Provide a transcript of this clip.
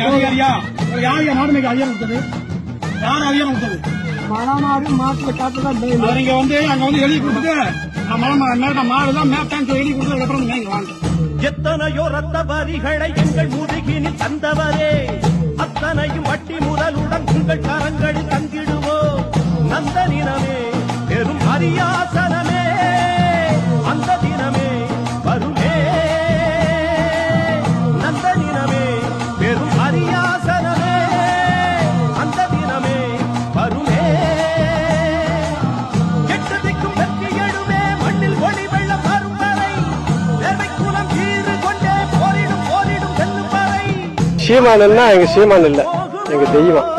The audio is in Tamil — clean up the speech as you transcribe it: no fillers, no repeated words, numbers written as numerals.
அதிகாரியா யார் மாடு மேய்க்க அதிகாரம் கொடுத்தது? யார் அதிகாரம் கொடுத்தது? மலமாடு மாட்டுல காட்டுதான் நீங்க அங்க எழுதி கொடுத்துட்டு மாடுதான் மேப்டான்னு எழுதி கொடுத்ததுக்கு அப்புறம் மேய்ங்க வாங்க. எத்தனையோ ரத்த வரிகளை எங்கள் முதுகினில் தந்தவரே, அத்தனையும் வட்டி முதலுடன் உங்கள் கரங்களில் தந்திடுவோம். நந்த தினமே பெரும் அரியாசனமே, அந்த தினமே வருமே. நந்த தினமே பெரும் அரியாசனமே, அந்த தினமே வருமே. எட்டு திக்கும் வெற்றி எழுமே, மண்ணில் ஒளி வெள்ளம் வரும் வரை, தேவை குலம் கீறு கொண்டே போரிடும் போரிடும் வெல்லும் வரை. சீமான் எங்க சீமான் இல்ல, எங்க தெய்வம்.